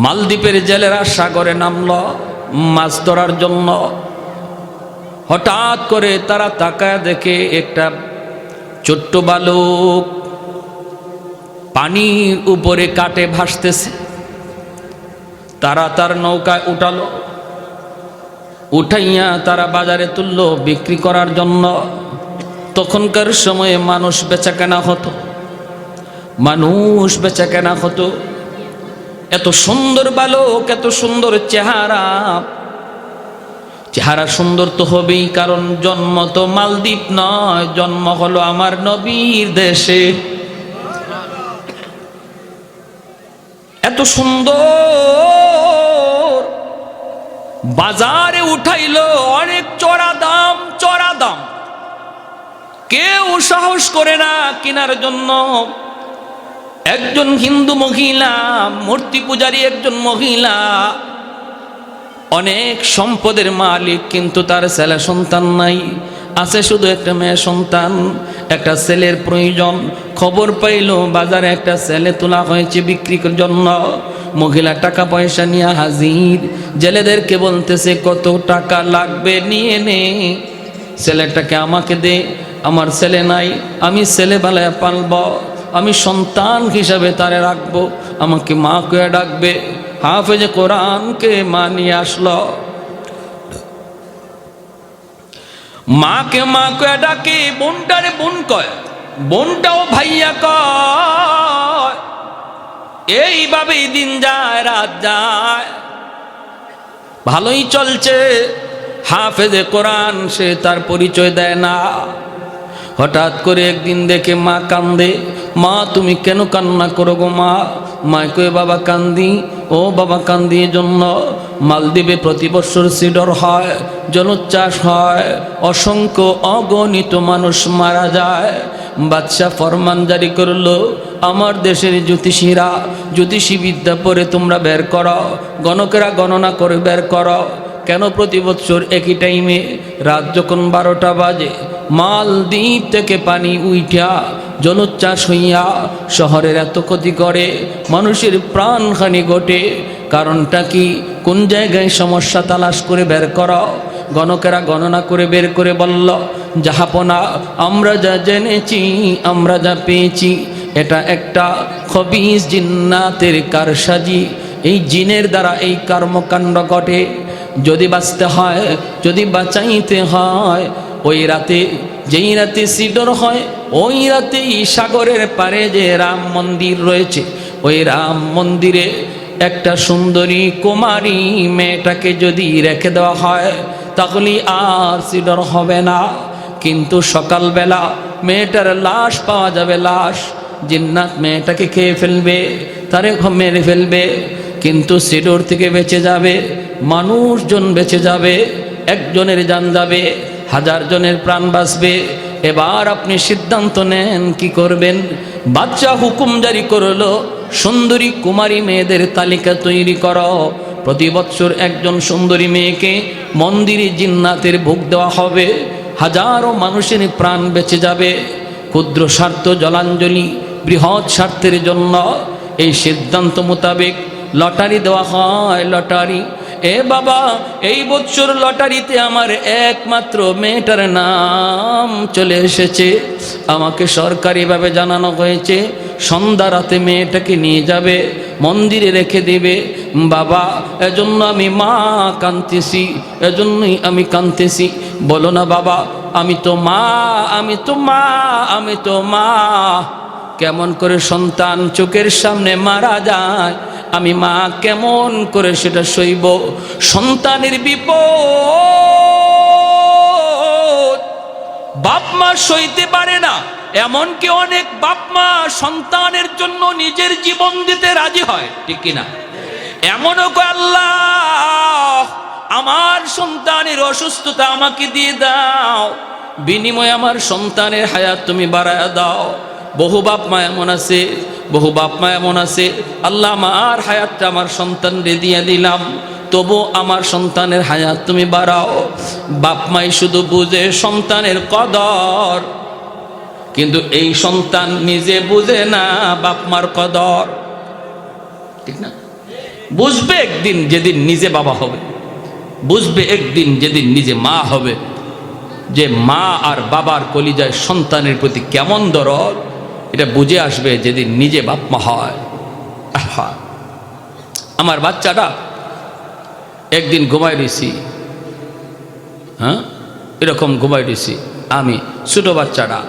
মালদ্বীপের জেলেরা সাগরে নামল মাছ ধরার জন্য। হঠাৎ করে তারা তাকায় দেখে একটা ছোট্ট বালক পানির উপরে কাটে ভাসতেছে। তারা তার নৌকায় উঠালো, উঠাইয়া তারা বাজারে তুললো বিক্রি করার জন্য। তখনকার সময়ে মানুষ বেচাকেনা হতো, মানুষ বেচাকেনা হতো। এত সুন্দর বালক, এত সুন্দর চেহারা, চেহারা সুন্দর তো হবেই, কারণ জন্ম তো মালদ্বীপ নয়, জন্ম হলো আমার নবীর দেশে। এত সুন্দর, বাজারে উঠাইলো অনেক চড়া দাম, চড়া দাম। কেউ সাহস করে না কেনার জন্য। একজন হিন্দু মহিলা, মূর্তি পূজারী একজন মহিলা, অনেক সম্পদের মালিক, কিন্তু তার ছেলে সন্তান নাই, আছে শুধু একটা মেয়ে সন্তান। একটা ছেলের প্রয়োজন। খবর পাইল বাজারে একটা ছেলে তোলা হয়েছে বিক্রির জন্য। মহিলা টাকা পয়সা নিয়ে হাজির। জেলেদেরকে বলতেছে কত টাকা লাগবে নিয়ে নে, ছেলেটাকে আমাকে দে, আমার ছেলে নাই, আমি ছেলেবেলায় পালব, আমি সন্তান হিসাবে তারে রাখবো, আমাকে মা কয়ে ডাকবে। হাফেজে কোরআনকে মা নিয়ে আসলো, মাকে মা কয়ে ডাকে, বোনটারে বোন কয়, বোনটাও ভাইয়া কয়। এইভাবেই দিন যায়, রাত যায়, ভালোই চলছে। হাফেজে কোরআন, সে তার পরিচয় দেয় না। হঠাৎ করে একদিন দেখে মা কান্দে। মা তুমি কেন কান্না করো গো মা? মা কয়ে বাবা কান্দি। ও বাবা কান্দি জন্য মালদ্বীপে প্রতি বছর সিডর হয়, জলোচ্ছ্বাস হয়, অসংখ্য অগণিত মানুষ মারা যায়। বাদশাহ ফরমান জারি করলো, আমার দেশের জ্যোতিষীরা জ্যোতিষী বিদ্যা পড়ে তোমরা বের করো, গণকেরা গণনা করে বের করো, কেন প্রতি বছর একই টাইমে রাত যখন 12টা বাজে মালদ্বীপ থেকে পানি উইঠা জলোচ্ছ্বাস হইয়া শহরের এত ক্ষতি করে, মানুষের প্রাণহানি ঘটে? কারণটা কি? কোন জায়গায় সমস্যা তালাশ করে বের করো। গণকেরা গণনা করে বের করে বলল, জাহাপনা আমরা যা জেনেছি, আমরা যা পেয়েছি, এটা একটা খবিস জিন্নাতের কারসাজি। এই জিনের দ্বারা এই কর্মকাণ্ড ঘটে। যদি বাঁচতে হয়, যদি বাঁচাইতে হয়, ওই রাতে, যেই রাতে সিডর হয়, ওই রাতেই সাগরের পারে যে রাম মন্দির রয়েছে, ওই রাম মন্দিরে একটা সুন্দরী কুমারী মেয়েটাকে যদি রেখে দেওয়া হয়, তাহলে আর সিডর হবে না। কিন্তু সকালবেলা মেয়েটার লাশ পাওয়া যাবে, লাশ। জিন্নাত মেয়েটাকে খেয়ে ফেলবে, তারে মেরে ফেলবে, কিন্তু সিডর থেকে বেঁচে যাবে, মানুষজন বেঁচে যাবে, একজনের জান যাবে, 1000 জনের প্রাণ বাঁচবে। এবার আপনি সিদ্ধান্ত নেন কি করবেন। বাদশাহ হুকুম জারি করলো, সুন্দরী কুমারী মেয়েদের তালিকা তৈরি করো। প্রতি বছর একজন সুন্দরী মেয়েকে মন্দিরে জিন্নাতের ভোগ দেওয়া হবে, হাজারো মানুষের প্রাণ বেঁচে যাবে। ক্ষুদ্র স্বার্থ জলাঞ্জলি, বৃহৎ স্বার্থের জন্য এই সিদ্ধান্ত মোতাবেক লটারি দেওয়া হয়। লটারি। এ বাবা, এই বছর লটারিতে আমার একমাত্র মেয়েটার নাম চলে এসেছে। আমাকে সরকারিভাবে জানানো হয়েছে, সন্ধ্যা রাতে মেয়েটাকে নিয়ে যাবে, মন্দিরে রেখে দিবে। বাবা, এজন্য আমি মা কাঁদতেছি, এজন্যই আমি কাঁদতেছি। বলো না বাবা, আমি তো মা, আমি তো মা, আমি তো মা। কেমন করে সন্তান চোখের সামনে মারা যায়, আমি মা কেমন করে সেটা সইব? সন্তানের বিপদ বাপ মা সইতে পারে না। এমনকি অনেক বাপ মা সন্তানের জন্য নিজের জীবন দিতে রাজি হয়, ঠিক কিনা? এমনও কয়, আল্লাহ আমার সন্তানের অসুস্থতা আমাকে দিয়ে দাও, বিনিময়ে আমার সন্তানের হায়াত তুমি বাড়ায় দাও। বহু বাপ মা এমন আছে, বহু বাপ মা এমন আছে, আল্লাহ আমার হায়াতটা আমার সন্তানরে দিয়ে দিলাম, তবু আমার সন্তানের হায়াত তুমি বাড়াও। বাপ মাই শুধু বুঝে সন্তানের কদর, কিন্তু এই সন্তান নিজে বুঝে না বাপ মার কদর, ঠিক না? বুঝবে একদিন যেদিন নিজে বাবা হবে, বুঝবে একদিন যেদিন নিজে মা হবে, যে মা আর বাবার কলিজায় সন্তানের প্রতি কেমন দরদ, এটা বুঝে আসবে যেদিন নিজে বাপ মা হয়। আহা, আমার বাচ্চাটা একদিন ঘুমাই রয়েছি, হ্যাঁ এরকম ঘুমাই রয়েছি আমি, ছোট বাচ্চাটা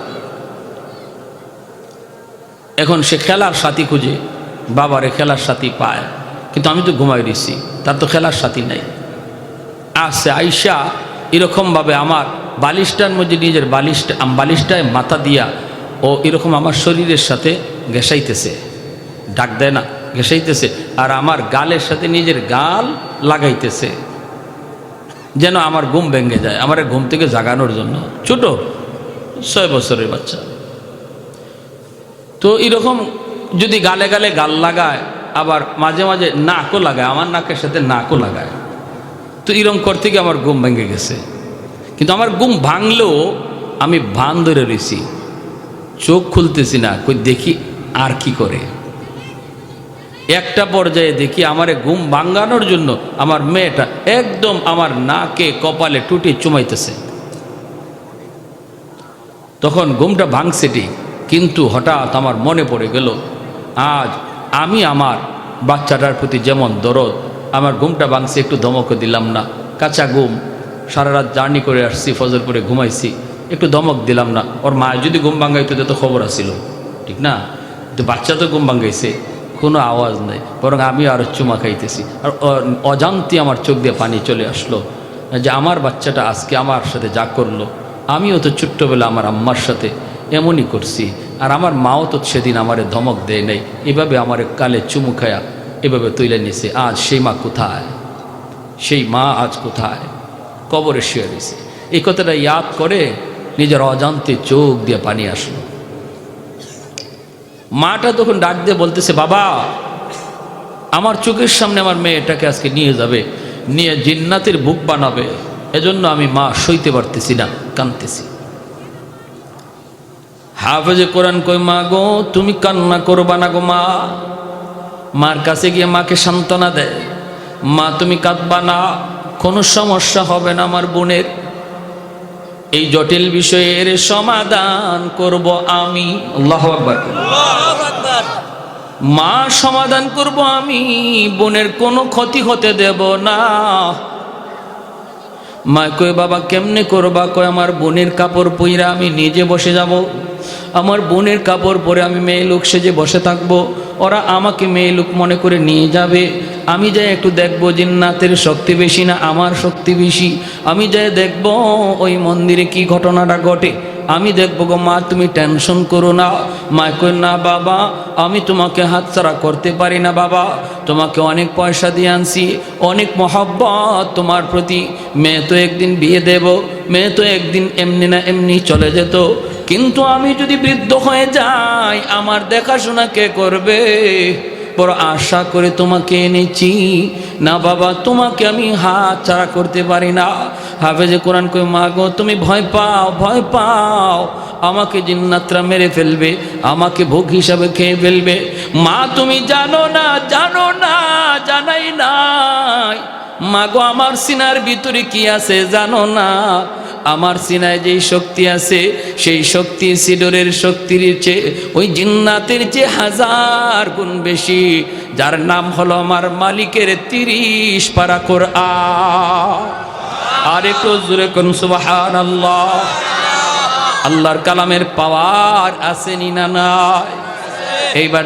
এখন সে খেলার সাথী খুঁজে, বাবারে খেলার সাথী পায়, কিন্তু আমি তো ঘুমাই রয়েছি, তার তো খেলার সাথী নাই। আসছে আইসা এরকমভাবে আমার বালিশটার মধ্যে নিজের বালিশটায় মাথা দিয়া ও এরকম আমার শরীরের সাথে ঘেঁষাইতেছে, ডাক দেয় না, ঘেঁষাইতেছে, আর আমার গালের সাথে নিজের গাল লাগাইতেছে, যেন আমার ঘুম ভেঙে যায়, আমার ঘুম থেকে জাগানোর জন্য। ছোট 6 বছরের বাচ্চা। তো এরকম যদি গালে গালে গাল লাগায়, আবার মাঝে মাঝে নাকও লাগায়, আমার নাকের সাথে নাকও লাগায়, তো এরকম করতে গিয়ে আমার ঘুম ভেঙে গেছে। কিন্তু আমার ঘুম ভাঙলেও আমি ভান ধরে রয়েছি, চোখ খুলতেছি না, কই দেখি আর কি করে। একটা পর্যায়ে দেখি আমার ঘুম ভাঙানোর জন্য আমার মেয়েটা একদম আমার নাকে কপালে টুটি চুমাইতেছে। তখন ঘুমটা ভাঙছে ঠিক, কিন্তু হঠাৎ আমার মনে পড়ে গেল, আজ আমি আমার বাচ্চাটার প্রতি যেমন দরদ, আমার ঘুমটা ভাঙছে, একটু ধমকও দিলাম না, কাঁচা ঘুম, সারা রাত জার্নি করে আসছি, ফজর করে ঘুমাইছি, একটু ধমক দিলাম না। ওর মা যদি ঘুম ভাঙাইতো তো খবর আসিল, ঠিক না? তো বাচ্চা তো ঘুম ভাঙাইছে, কোনো আওয়াজ নেই, বরং আমি আরও চুমা খাইতেছি, আর অজান্তে আমার চোখ দিয়ে পানি চলে আসলো যে আমার বাচ্চাটা আজকে আমার সাথে যা করলো, আমিও তো ছোট্টবেলা আমার আম্মার সাথে এমনই করছি, আর আমার মাও তো সেদিন আমারে ধমক দেয় নাই, এভাবে আমার কালে চুমু খায়া এভাবে তুলে নিছে। আজ সেই মা কোথায়? সেই মা আজ কোথায়? কবরে শুয়ে রয়েছে। এই কথাটা ইয়াদ করে নিজের অজান্তে চোখ দিয়ে পানি আসলো। মাটা তখন ডাক দিয়ে বলতেছে, বাবা, আমার চোখের সামনে আমার মেয়েটাকে আজকে নিয়ে যাবে, নিয়ে জিন্নাতের বুক বানাবে, এজন্য আমি মা সইতে পারতেছি না, কাঁদতেছি। হাফেজে কোরআন কই, মা গো তুমি কান্না করবা না গো মা। মার কাছে গিয়ে মাকে সান্ত্বনা দেয়, মা তুমি কাঁদবা না, কোনো সমস্যা হবে না আমার বোনের, এই জটিল বিষয়ের সমাধান করব আমি। আল্লাহু আকবার। মা সমাধান করব আমি, বোনের কোনো ক্ষতি হতে দেব না। মা কয়, বাবা কেমনে করবা? কয়, আমার বোনের কাপড় পইরা আমি নিজে বসে যাব, আমার বোনের কাপড় পরে আমি মেয়ে লোক সেজে বসে থাকবো, ওরা আমাকে মেয়ে লোক মনে করে নিয়ে যাবে, আমি যাই একটু দেখবো জিন্নাতের শক্তি বেশি না আমার শক্তি বেশি, আমি যাই দেখবো ওই মন্দিরে কি ঘটনাটা ঘটে, আমি দেখবো গো মা, তুমি টেনশন করো না। মা কই, না বাবা, আমি তোমাকে হাতছাড়া করতে পারি না বাবা, তোমাকে অনেক পয়সা দিয়ে আনছি, অনেক মহব্বত তোমার প্রতি, মেয়ে তো একদিন বিয়ে দেব, মেয়ে তো একদিন এমনি না এমনি চলে যেত, কিন্তু আমি যদি বৃদ্ধ হয়ে যাই আমার দেখাশোনা কে করবে? বড় আশা করে তোমাকে এনেছি, না বাবা তোমাকে আমি হাত ছাড়া করতে পারি না। হাফেজে কোরআন কই, মা গো তুমি ভয় পাও, ভয় পাও, আমাকে জিন্নাতরা মেরে ফেলবে, আমাকে ভোগ হিসাবে খেয়ে ফেলবে। মা তুমি জানো না, জানো না, জানাই নাই, মা গো আমার সিনার ভিতরে কি আছে জানো না? আমার সিনায় যেই শক্তি আছে সেই শক্তি সিডরের শক্তির চেয়ে, ওই জিন্নাতের চেয়ে 1000 গুণ বেশি, যার নাম হলো আমার মালিকের 30 পারা কোরআন। আর একটু জোরে কোন সুবহানাল্লাহ। আল্লাহর কালামের পাওয়ার আছে না নাই? এইবার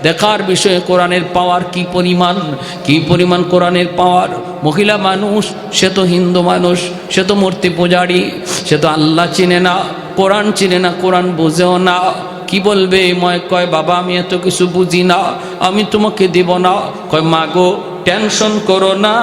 দেখার বিষয়ে কোরআনের পাওয়ার কি পরিমাণ, কি পরিমাণ কোরআনের পাওয়ার। মহিলা মানুষ, সে তো হিন্দু মানুষ, সে তো মূর্তি পূজারি, সে তো আল্লাহ চিনে না, কোরআন চিনে না, কোরআন বুঝেও না, কি বলবে? ময় কয়, বাবা আমি এত কিছু বুঝি না, আমি তোমাকে দিব না। কয়, মা গো টেনশন করো না,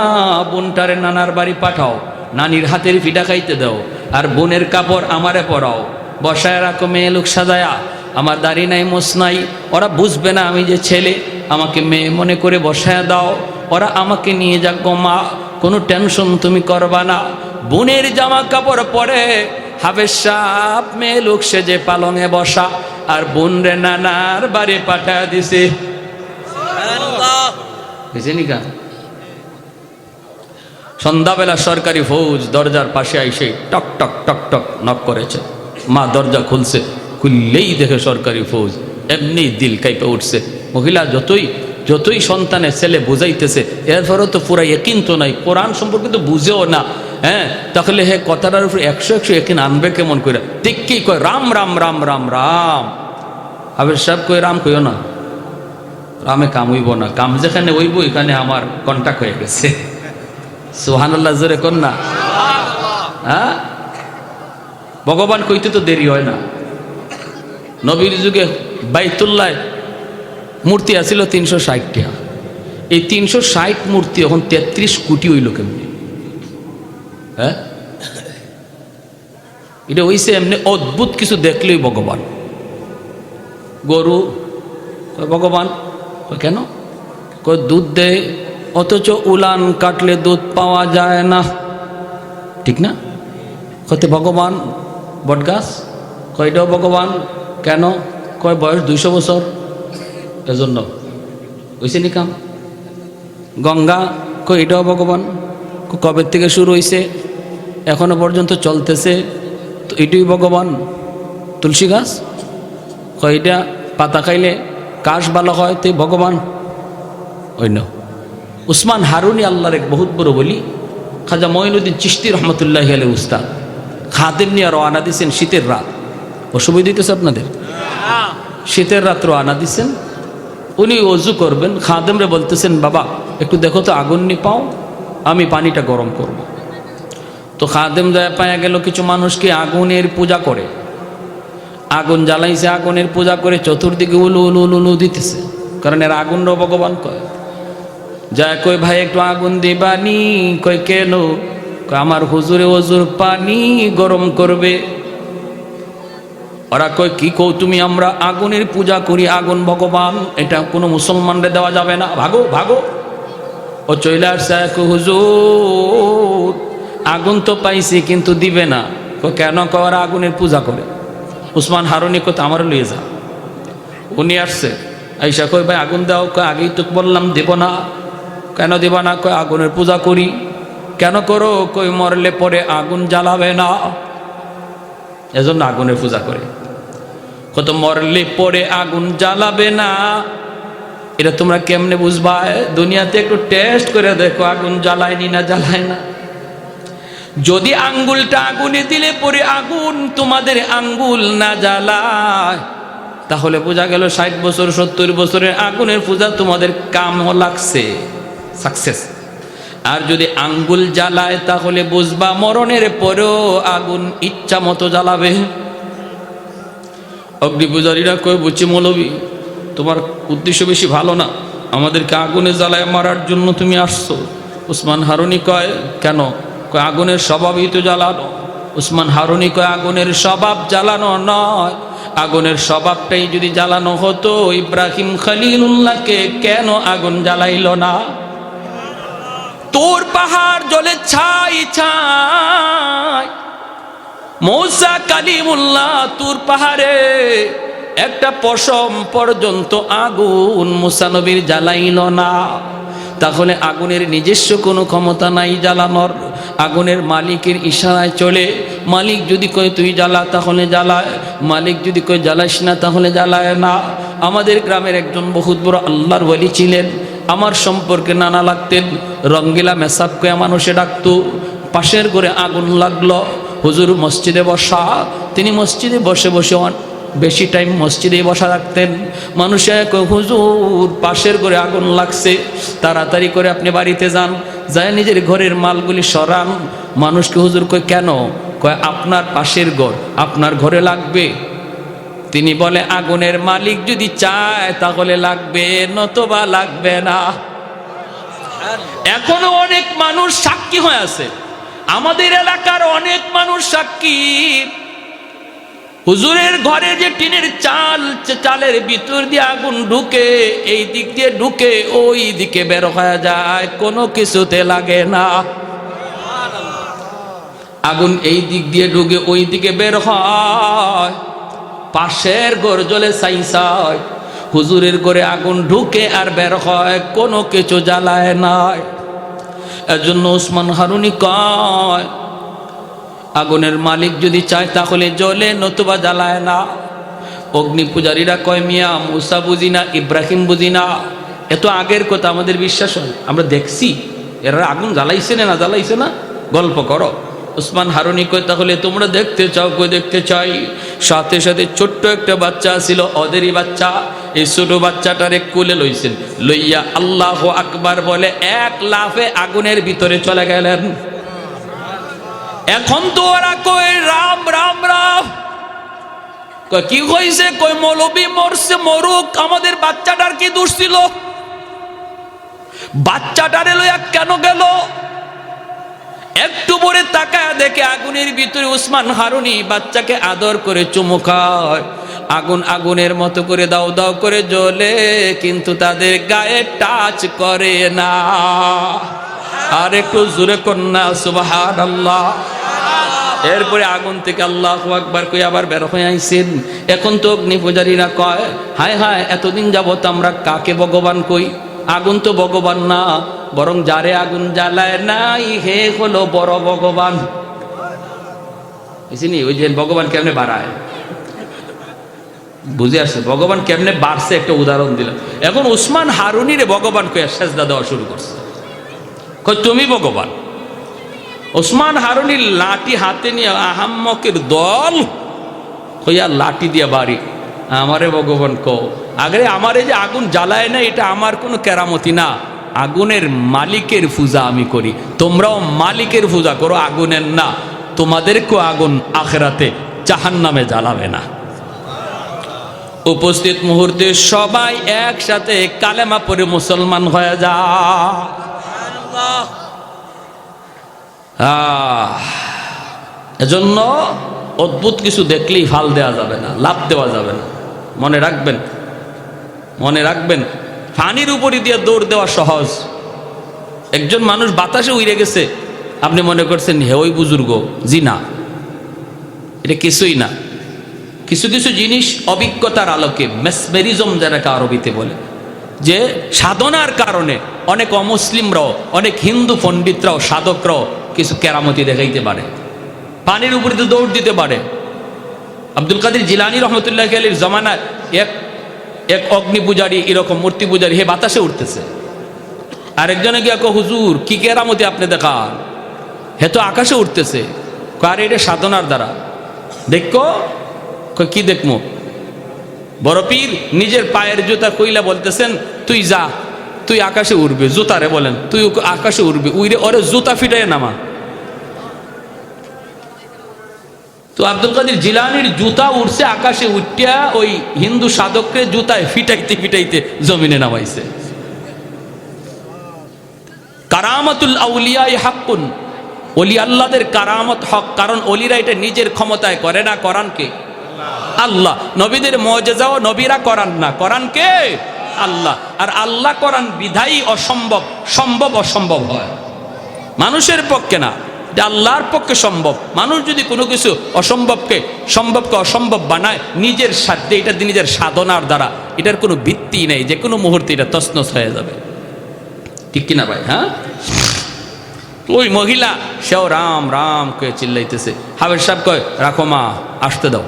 বোনটারে নানার বাড়ি পাঠাও, নানির হাতের পিঠা খাইতে দাও, আর বোনের কাপড় আমারে পরাও, বসায় রাখো মেয়ে লোক সাজায়া, আমার দাড়ি নাই মোছ নাই, ওরা বুঝবে না আমি যে ছেলে, আমাকে মেয়ে মনে করে বসায় দাও, ওরা আমাকে নিয়ে যাক গো মা, কোনো টেনশন তুমি করবা না। বোনের জামা কাপড় পরে হাফেজ সাহেব মেয়ে লোক সেজে পালঙে বসা, আর বোন রে নানার বাড়ি পাঠা দিছে। বুঝেনি কা? সন্ধ্যাবেলা সরকারি ফৌজ দরজার পাশে আইসে টক টক টক টক নক করেছে। মা দরজা খুলছে, খুললেই দেখে সরকারি ফৌজ। এমনি দিল কাইপে উঠছে। মহিলা যতই সন্তানের ছেলে বুঝাইতেছে, এরপরও তো পুরা একিন তো নাই, কোরআন সম্পর্কে তো বুঝেও না। হ্যাঁ, তাহলে হে কথাটার উপর 100 একিন আনবে কেমন করে? ঠিক কি কয়, রাম রাম রাম রাম রাম। আবার সব কই রাম কইও না, রামে কাম হইব না, কাম যেখানে হইব এখানে আমার কন্টাক্ট হয়ে গেছে। সুবহানাল্লাহ জোরে কোন না। হ্যাঁ, ভগবান কইতে তো দেরি হয় না। নবীর যুগে বাইতুল্লাহ মূর্তি আছিল 360টা। এই 360 মূর্তি এখন 33 কোটি হইল কেমনি? হ্যাঁ, এটা হইছে এমনি অদ্ভুত কিছু দেখলেই ভগবান। গরু ভগবান কেন কই দুধ দেয়, অথচ উলান কাটলে দুধ পাওয়া যায় না, ঠিক না? কত ভগবান। বটগাছ কয়টাও ভগবান কেন? কয় বয়স 200 বছর, এজন্য হয়েছে নি কাম। গঙ্গা কয় এটাও ভগবান, কবে থেকে শুরু হয়েছে এখনো পর্যন্ত চলতেছে, তো এটাই ভগবান। তুলসী গাছ কয় এটা পাতা খাইলে কাশ ভালো হয়, তো ভগবান। অন্য উসমান হারুনি আল্লাহর এক বহুত বড় বলি, খাজা মঈনুদ্দিন চিশতি রহমতুল্লাহি আলাইহি উস্তাদ খাদেম নিয়ে রওনা দিয়েছেন শীতের রাত। অসুবিধা দিতেছে আপনাদের? শীতের রাত রওনা দিয়েছেন। উনি অজু করবেন, খাদেমরে বলতেছেন, বাবা একটু দেখো তো আগুন নি পাও, আমি পানিটা গরম করব। তো খাদেম যায় পায়া গেল কিছু মানুষকে আগুনের পূজা করে, আগুন জ্বালাইছে, আগুনের পূজা করে চতুর্দিকে উলু উলু উলু উলু দিতেছে, কারণ এর আগুনও ভগবান কয়। যায় কই ভাই একটু আগুন দিবানি? কই কেন? আমার হুজুরে ওজুর পানি গরম করবে। ওরা কই কি কও তুমি? আমরা আগুনের পূজা করি, আগুন ভগবান, এটা কোনো মুসলমানরে দেওয়া যাবে না, ভাগো ভাগো। ও চলে আসছে, হুজুর আগুন তো পাইছি কিন্তু দিবে না। কেন? কর আগুনের পূজা করে। উসমান হারুনি কত আমার লিয়ে যা। উনি আসছে, আইসা কই ভাই আগুন দাও। কয় আগেই তো বললাম দেব না। কেন দেব না? কয় আগুনের পূজা করি। কেন করো? কই মরলে পরে আগুন জ্বালাবে না, এজন্য আগুনের পূজা করে। কত মরলে পরে আগুন জ্বালাবে না, এটা তোমরা কেমনে বুঝবা? দুনিয়াতে একটু টেস্ট করে দেখো আগুন জ্বালায়নি না জ্বালায় না। যদি আঙ্গুলটা আগুনে দিলে পরে আগুন তোমাদের আঙ্গুল না জ্বালায়, তাহলে বোঝা গেল 60 বছর 70 বছরের আগুনের পূজা তোমাদের কামও লাগছে, সাকসেস। আর যদি আঙ্গুল জ্বালায় তাহলে বুঝবা মরণের পরেও আগুন ইচ্ছা মতো জ্বালাবে। অগ্নি পূজারীরা কয়, বুঝছি মৌলবী তোমার উদ্দেশ্য বেশি ভালো না, আমাদেরকে আগুনে জ্বালায় মারার জন্য তুমি আসছো। উসমান হারুনি কয় কেন? কয় আগুনের স্বভাবই তো জ্বালানো। উসমান হারুনি কয় আগুনের স্বভাব জ্বালানো নয়, আগুনের স্বভাবটাই যদি জ্বালানো হতো, ইব্রাহিম খলিলুল্লাহকে কেন আগুন জ্বালাইল না? তোর পাহাড় জ্বলে ছাই ছাই, মূসা কালিমুল্লাহ তুর পাহাড়ে একটা পশম পর্যন্ত আগুন মূসা নবীর জ্বালাইল না। তাহলে আগুনের নিজস্ব কোনো ক্ষমতা নাই জ্বালানোর, আগুনের মালিকের ইশারায় চলে। মালিক যদি কয় তুই জ্বালা তাহলে জ্বালায়, মালিক যদি কয় জ্বালাইস না তাহলে জ্বালায় না। আমাদের গ্রামের একজন বহুত বড় আল্লাহর ওয়ালি ছিলেন, আমার সম্পর্কে নানা লাগতেন। রঙ্গিলা মেসাব কয়ে মানুষে ডাকতো। পাশের ঘরে আগুন লাগলো, হুজুর মসজিদে বসা। তিনি মসজিদে বসে বসে বেশি টাইম মসজিদে বসা রাখতেন। মানুষে কয় হুজুর পাশের ঘরে আগুন লাগছে, তাড়াতাড়ি করে আপনি বাড়িতে যান, যায় নিজের ঘরের মালগুলি সরান। মানুষকে হুজুর কয় কেন? কয় আপনার পাশের ঘর, আপনার ঘরে লাগবে। তিনি বলে আগুনের মালিক যদি চায় তাহলে লাগবে, নতবা লাগবে না। এখনো অনেক মানুষ সাক্ষী হয়ে আছে, আমাদের এলাকার অনেক মানুষ সাক্ষী। হুজুরের ঘরে যে টিনের চাল, চালের ভিতর দিয়ে আগুন ঢুকে, এই দিক দিয়ে ঢুকে ওই দিকে বের হয়ে যায়, কোনো কিছুতে লাগে না। আগুন এই দিক দিয়ে ঢুকে ওই দিকে বের হয়, পাশের ঘর জ্বলে ছাই ছাই। হুজুরের ঘরে আগুন ঢুকে আর বের হয়, কোনো কিছু জ্বালায় নাই। এজন্য ওসমান হারুনি কয়, আগুনের মালিক যদি চায় তাহলে জ্বলে, নতুবা জ্বালায় না। অগ্নি পূজারীরা কয়, মিয়া মুসা বুঝি না, ইব্রাহিম বুঝি না, এত আগের কথা আমাদের বিশ্বাস হয়, আমরা দেখছি এরা আগুন জ্বালাইছে না জ্বালাইছে না, গল্প করো। ওসমান হারুনি কয়, তাহলে তোমরা দেখতে চাও? কই দেখতে চাই। সাথে সাথে ছোট্ট একটা বাচ্চা ছিল, ওদেরই বাচ্চা। এই ছোট বাচ্চাটারে কোলে লইছেন, লইয়া আল্লাহু আকবার বলে এক লাফে আগুনের ভিতরে চলে গেলেন। এখন তো ওরা কই রাম রাম রাম, কই কি হইছে? কই মৌলবী মরছে, মরুক, আমাদের বাচ্চাটার কি দোষ ছিল? বাচ্চাটারে লইয়া কেন গেল? একটু পরে তাকায় দেখে আগুনের ভিতরে ওসমান হারুনি বাচ্চাকে আদর করে চুমু খায়। আগুন আগুনের মতো করে দাও দাও করে জ্বলে, কিন্তু তাদের গায়ে টাচ করে না। আর একটু জোরে কন্যা সুবহানাল্লাহ। এরপরে আগুন থেকে আল্লাহু আকবার কই আবার বের হয়ে আইছেন। এখন তো অগ্নি পূজারীরা কয়, হায় হায়, এতদিন যাবত আমরা কাকে ভগবান কই? আগুন তো ভগবান না, বরং যারে আগুন জ্বালায় নাই হে হলো বড় ভগবান। বুঝিনি? ওই যে ভগবান কেমনে বাড়ায়, বুঝে আসছে ভগবান কেমনে বাড়ছে, একটা উদাহরণ দিলাম। এখন ওসমান হারুনিরে ভগবান কইয়া সেজদা দেওয়া শুরু করছে, কই তুমি ভগবান। ওসমান হারুনির লাঠি হাতে নিয়ে আহাম্মকের দল হইয়া লাঠি দিয়া বাড়ি, আমারে ভগবান কও। আগে আমারে যে আগুন জ্বালায় না, এটা আমার কোনো কেরামতি না, আগুনের মালিকের পূজা আমি করি। তোমরাও মালিকের পূজা করো, আগুনের না। তোমাদেরকেও আগুন আখিরাতে জাহান্নামে জ্বালাবে না। উপস্থিত মুহূর্তে সবাই একসাথে কালেমা পড়ে মুসলমান হয়ে যায়। এজন্য অদ্ভুত কিছু দেখলেই ফাল দেওয়া যাবে না, লাভ দেওয়া যাবে না। মনে রাখবেন, মনে রাখবেন, পানির উপরই দিয়ে দৌড় দেওয়া সহজ। একজন মানুষ বাতাসে উড়ে গেছে, আপনি মনে করছেন হে ওই বুজুর্গ, জি না, এটা কিছুই না। কিছু কিছু জিনিস অভিজ্ঞতার আলোকে, মেসমেরিজম যারাকে আরবিতে বলে, যে সাধনার কারণে অনেক অমুসলিমরাও, অনেক হিন্দু পণ্ডিতরাও, সাধকরাও কিছু কেরামতি দেখাইতে পারে, পানির উপরে তো দৌড় দিতে পারে। আব্দুল কাদের জিলানী রহমতুল্লাহ আলাইহির জমানায় এক অগ্নি পূজারী, এরকম মূর্তি পূজারী, হে বাতাসে উঠতেছে। আরেকজনে গিয়া কো, হুজুর কি কেরামতি আপনি দেখান? হে তো আকাশে উঠতেছে। কার এটা সাধনার দ্বারা দেখো। কি দেখবো? বড় পীর নিজের পায়ের জুতা কইলা বলতেছেন, তুই যা, তুই আকাশে উড়বে। জুতারে বলেন তুই আকাশে উড়বে, উইরে ওরে জুতা ফিটাই নামা। তো আব্দুল কাদের জিলানির জুতা উঠছে আকাশে, উঠিয়া ওই হিন্দু সাধককে জুতায় ফিটাইতে ফিটাইতে জমিনে নামাইছে। কারামাতুল আউলিয়া হাক্কুন, ওলি আল্লাহদের কারামত হক, কারণ ওলিরা এটা নিজের ক্ষমতায় করে না, করান কে? আল্লাহ। নবীদের মুজিজাও নবীরা করান না, করান কে? আল্লাহ। আর আল্লাহ করান বিধায়ী অসম্ভব সম্ভব অসম্ভব হয়, মানুষের পক্ষে না, আল্লাহর পক্ষে সম্ভব। মানুষ যদি কোনো কিছু অসম্ভবকে সম্ভবকে অসম্ভব বানায় নিজের সাধ্যে, এটা নিজের সাধনার দ্বারা, এটার কোনো ভিত্তি নেই, যে কোনো মুহূর্তে এটা তছনছ হয়ে যাবে। ঠিক কিনা ভাই? হ্যাঁ, ওই মহিলা সেও রাম রাম কে চিল্লাইতেছে। হাবের সাহেব কয়, রাখো মা, আসতে দাও।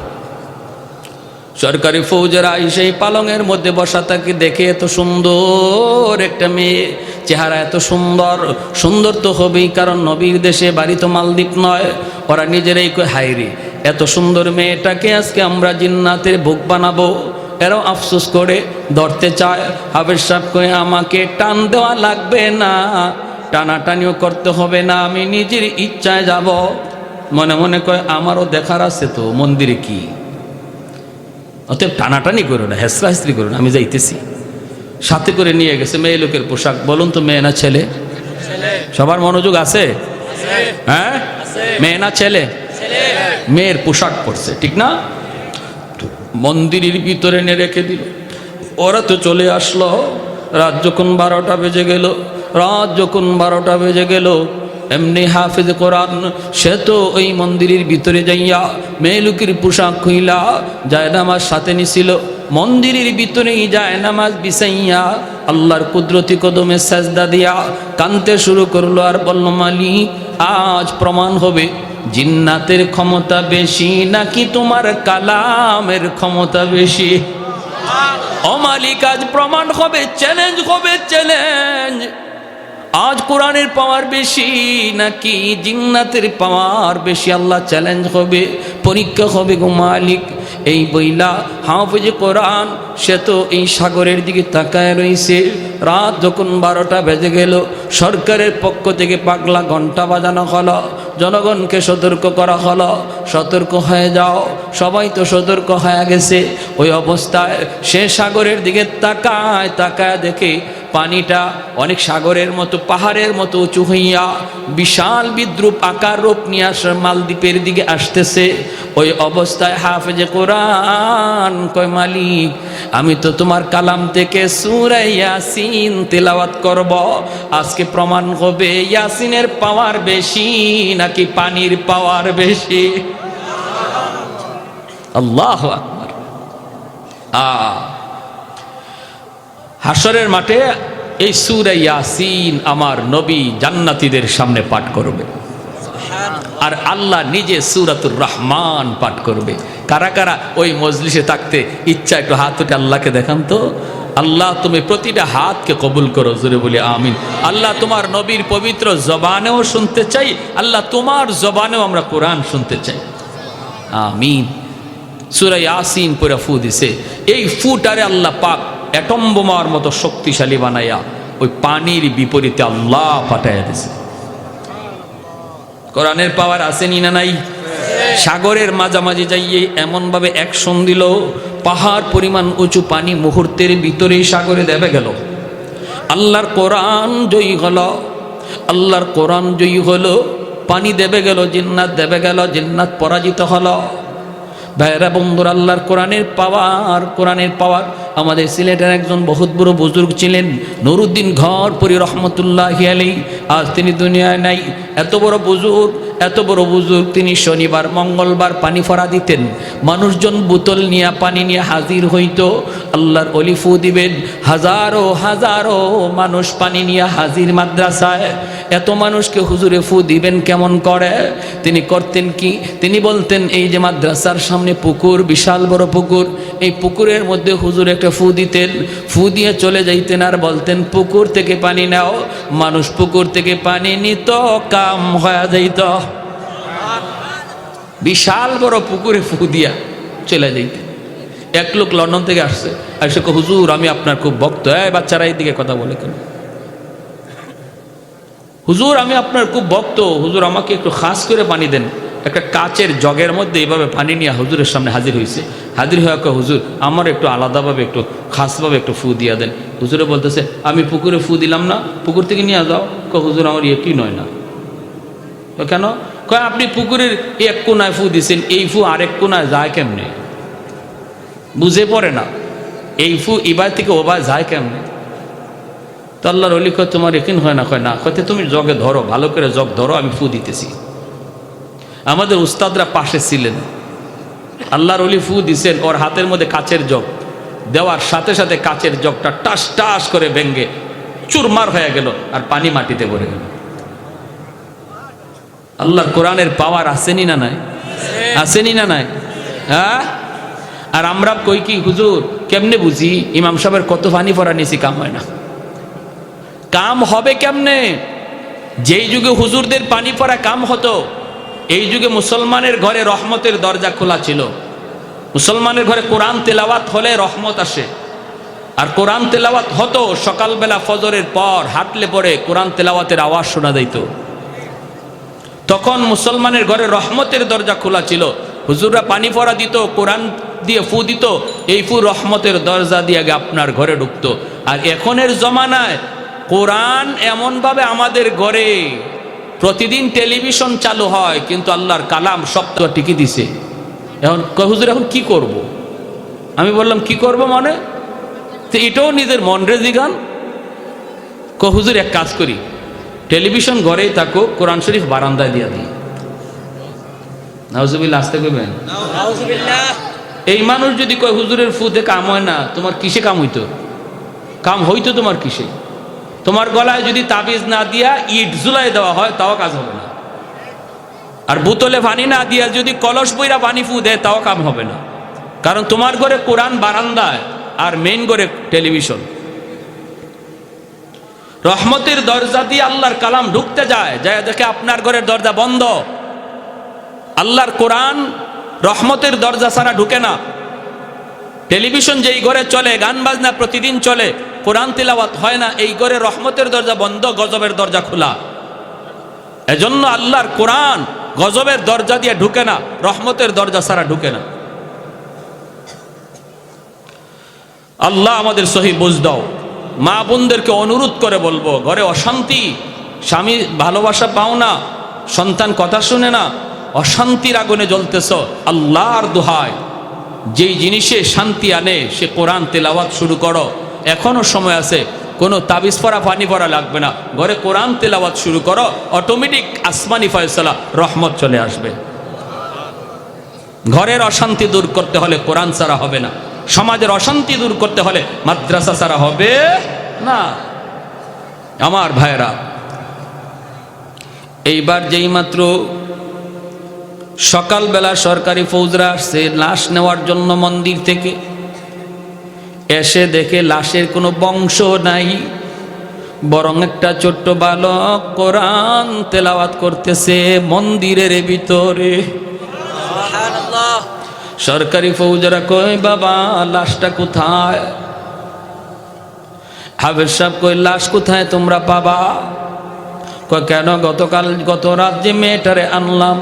সরকারি ফৌজেরা সেই পালংয়ের মধ্যে বসা তাকে দেখে, এত সুন্দর একটা মেয়ে, চেহারা এত সুন্দর, সুন্দর তো হবেই, কারণ নবীর দেশে, বাড়ি তো মালদ্বীপ নয়। ওরা নিজেরাই কয়, হায়রে এত সুন্দর মেয়েটাকে আজকে আমরা জিন্নাতের ভোগ বানাবো। এরাও আফসোস করে ধরতে চায়। হাবের সাহেব কয়, আমাকে টান দেওয়া লাগবে না, টানাটানিও করতে হবে না, আমি নিজের ইচ্ছায় যাব। মনে মনে কয়, আমারও দেখার আছে তো মন্দিরে কি, অতএব টানাটানি করো না, হেসরা হেসরি করো না, আমি যাইতেছি। সাথে করে নিয়ে গেছে মেয়ে লোকের পোশাক। বলুন তো, মেয়ে না ছেলে? সবার মনোযোগ আছে? হ্যাঁ, মেয়ে না ছেলে? মেয়ের পোশাক পরছে, ঠিক না? মন্দিরের ভিতরে এনে রেখে দিল। ওরা তো চলে আসলো। রাত যখন 12টা বেজে গেল, রাত যখন 12টা বেজে গেল, এমনি হাফেজ কোরআন সে তো ওই মন্দিরের ভিতরে যাইয়া মেয়ে লোকের পোশাক খুইলা যায় না, আমার সাথে নিছিল। মন্দিরের ভিতরেই যায় নামাজ বিছাইয়া আল্লাহর কুদরতি কদমে সাজদা দিয়া কানতে শুরু করলো আর বলল, মালিক আজ প্রমাণ হবে জিন্নাতের ক্ষমতা বেশি নাকি তোমার কালামের ক্ষমতা বেশি। ও মালিক আজ প্রমাণ হবে, চ্যালেঞ্জ হবে, চ্যালেঞ্জ। আজ কোরআনের পাওয়ার বেশি নাকি জিন্নাতের পাওয়ার বেশি, আল্লাহ চ্যালেঞ্জ হবে, পরীক্ষা হবে গো মালিক। এই বইলা হাফেজে কোরআন সে তো এই সাগরের দিকে তাকায় রইছে। রাত যখন 12টা বেজে গেল, সরকারের পক্ষ থেকে পাগলা ঘন্টা বাজানো হলো, জনগণকে সতর্ক করা হলো, সতর্ক হয়ে যাও। সবাই তো সতর্ক হয়ে গেছে। ওই অবস্থায় সে সাগরের দিকে তাকায়, তাকায় দেখে পানিটা অনেক সাগরের মতো পাহাড়ের মতো উঁচু হইয়া বিশাল বিদ্রুপ আকার রূপ নিয়ে আসে মালদ্বীপের দিকে আসতেছে। ওই অবস্থায় হাফেজে কোরআন কয়, মালিক আমি তো তোমার কালাম থেকে সূরা ইয়াসিন তেলাওয়াত করব, আজকে প্রমাণ হবে ইয়াসিনের পাওয়ার বেশি নাকি পানির পাওয়ার বেশি। আল্লাহু আকবার। হাশরের মাঠে এই সূরা ইয়াসিন আমার নবী জান্নাতীদের সামনে পাঠ করবে, আর আল্লাহ নিজে সূরাতুর রহমান পাঠ করবে। কারা কারা ওই মজলিসে থাকতে ইচ্ছা একটু হাত উঠে আল্লাহকে দেখান তো। আল্লাহ তুমি প্রতিটা হাতকে কবুল করো, জোরে বলি আমিন। আল্লাহ তোমার নবীর পবিত্র জবানেও শুনতে চাই, আল্লাহ তোমার জবানেও আমরা কোরআন শুনতে চাই, আমিন। সূরা ইয়াসিন পড়ে ফু দিছে, এই ফুটারে আল্লাহ পাক অ্যাটম বোমার মতো শক্তিশালী বানাইয়া ওই পানির বিপরীতে আল্লাহ পাঠাইয়া দিছে। কোরআনের পাওয়ার আসেনি না নাই? সাগরের মাঝামাঝি যাইয়ে এমন ভাবে অ্যাকশন দিল, পাহাড় পরিমাণ উঁচু পানি মুহূর্তের ভিতরেই সাগরে দেবে গেল। আল্লাহর কোরআন জয়ী হলো, আল্লাহর কোরআন জয়ী হলো, পানি দেবে গেল, জিন্নাত দেবে গেল, জিন্নাত পরাজিত হলো। ভাইরা বন্ধুরা, আল্লাহর কোরআনের পাওয়ার, কোরআনের পাওয়ার। আমাদের সিলেটের একজন বহুত বড় বুজুর্গ ছিলেন, নুরুদ্দিন ঘরপুরি রহমতুল্লাহি আলাইহি, আজ তিনি দুনিয়ায় নাই। এত বড় বুজুর্গ, এত বড় বুজুর্গ, তিনি শনিবার মঙ্গলবার পানি ফরা দিতেন। মানুষজন বোতল নিয়ে পানি নিয়ে হাজির হইতো, আল্লাহর ওলি ফু দিবেন, হাজারো হাজারো মানুষ পানি নিয়ে হাজির মাদ্রাসায়। এত মানুষকে হুজুরে ফু দিবেন কেমন করে? তিনি করতেন কি? তিনি বলতেন, এই যে মাদ্রাসার সামনে পুকুর, বিশাল বড় পুকুর, এই পুকুরের মধ্যে হুজুর একটা ফু দিতেন, ফু দিয়ে চলে যাইতেন আর বলতেন, পুকুর থেকে পানি নাও। মানুষ পুকুর থেকে পানি নিত, কাম হয়ে যাইত। বিশাল বড় পুকুরে ফু দিয়া চলে যাইতেন। এক লোক লন্ডন থেকে আসছে, আর সে হুজুর আমি আপনার খুব ভক্ত। এই বাচ্চারা এইদিকে কথা বলে কেন? হুজুর আমি আপনার খুব ভক্ত, হুজুর আমাকে একটু খাস করে পানি দেন। একটা কাচের জগের মধ্যে এইভাবে পানি নিয়ে হুজুরের সামনে হাজির হয়েছে। হাজির হয়ে হুজুর আমার একটু আলাদাভাবে একটু খাসভাবে একটু ফু দিয়া দেন। হুজুরে বলতেছে, আমি পুকুরে ফু দিলাম না, পুকুর থেকে নিয়ে যাও। হুজুর আমার কি নয় না। কেন? কয় আপনি পুকুরের এক কোনায় ফু দিছেন, এই ফু আরেক কোনায় যায় কেমনে? বুঝে পড়ে না, এই ফু এবার থেকে ওবার যায় কেমনে? তো আল্লাহর ওলি কয়, তোমার একিন হয় না? কয় না। কয়তে তুমি জগে ধরো, ভালো করে জগ ধরো, আমি ফু দিতেছি। আমাদের উস্তাদরা পাশে ছিলেন, আল্লাহর ওলি ফু দিছেন, ওর হাতের মধ্যে কাচের জগ, দেওয়ার সাথে সাথে কাচের জগটা টাস টাস করে ভেঙ্গে চুরমার হয়ে গেল, আর পানি মাটিতে পড়ে গেল। আল্লাহর কোরআনের পাওয়ার আসেনি না নাই? আসেনি না নাই? হ্যাঁ। আর আমরা কই কি হুজুর কেমনে বুঝি? ইমাম সাহেবের কত পানি পড়া নিছি, কাম হয় না। কাম হবে কেমনে? যেই যুগে হুজুরদের পানি পড়া কাম হতো, এই যুগে মুসলমানের ঘরে রহমতের দরজা খোলা ছিল। মুসলমানের ঘরে কোরআন তেলাওয়াত হলে রহমত আসে। আর কোরআন তেলাওয়াত হতো সকালবেলা ফজরের পর, হাঁটলে পরে কোরআন তেলাওয়াতের আওয়াজ শোনা দিত। তখন মুসলমানের ঘরে রহমতের দরজা খোলা ছিল। হুজুররা পানি পড়া দিত, কোরআন দিয়ে ফু দিত, এই ফু রহমতের দরজা দিয়ে আপনার ঘরে ঢুকতো। আর এখনের জমানায় কোরআন এমনভাবে আমাদের ঘরে প্রতিদিন টেলিভিশন চালু হয়, কিন্তু আল্লাহর কালাম সপ্তাহ টিকে দিছে। এখন হুজুর এখন কি করব? আমি বললাম কি করব মানে? তো এটাও নিজের মন রেজি গান। হুজুর এক কাজ করি, টেলিভিশন ঘরেই থাকো, কোরআন শরীফ বারান্দায় দিয়া দিই। নাউজুবিল্লাহ, আসতে করবেন। এই মানুষ যদি কয় হুজুরের ফুতে কাম হয় না, তোমার কিসে কাম হইতো? কাম হইতো তোমার কিসে? তোমার গলায় যদি তাবিজ না দিয়া ইট ঝুলাই দেওয়া হয় তাও কাজ হবে না। আর বোতলে পানি না দিয়া যদি কলস বইরা পানি ফু দেয় তাও কাম হবে না। কারণ তোমার ঘরে কোরআন বারান্দায় আর মেইন ঘরে টেলিভিশন। রহমতের দরজা দিয়ে আল্লাহর কালাম ঢুকতে যায়, যায় দেখে আপনার ঘরের দরজা বন্ধ। আল্লাহর কোরআন রহমতের দরজা ছাড়া ঢুকে না। টেলিভিশন যেই ঘরে চলে, গান বাজনা প্রতিদিন চলে, কোরআন তিলাওয়াত হয় না, এই ঘরে রহমতের দরজা বন্ধ, গজবের দরজা খোলা। এজন্য আল্লাহর কোরআন গজবের দরজা দিয়ে ঢুকে না, রহমতের দরজা ছাড়া ঢুকে না। আল্লাহ আমাদের সহি বুঝ দাও। মা বোনদেরকে অনুরোধ করে বলবো, ঘরে অশান্তি, স্বামী ভালোবাসা পাও না, সন্তান কথা শুনে না, অশান্তির আগুনে জ্বলতেছ, আল্লাহর দোহায় যেই জিনিসে শান্তি আনে সে কোরআন তেলাওয়াত শুরু করো। এখনো সময় আছে, কোনো তাবিজ পড়া পানি পড়া লাগবে না, ঘরে কোরআন তেলাওয়াত শুরু করো, অটোমেটিক আসমানি ফয়সালা রহমত চলে আসবে। ঘরের অশান্তি দূর করতে হলে কোরআন ছাড়া হবে না, সমাজের অশান্তি দূর করতে হলে মাদ্রাসা ছাড়া হবে না। আমার ভাইরা, এইবার যেই মাত্র সকালবেলা সরকারি ফৌজরা আসছে লাশ নেওয়ার জন্য মন্দির থেকে, এসে দেখে লাশের কোনো বংশ নাই, বরং একটা ছোট্ট বালক কোরআন তেলাওয়াত করতেছে মন্দিরের ভিতরে। সরকারি ফৌজরা কই, বাবা লাশটা কোথায়? হাফেজ সাহেব কই, লাশ কোথায় তোমরা পাবা? কয় কেন? গত রাত যে মেয়েটারে আনলাম।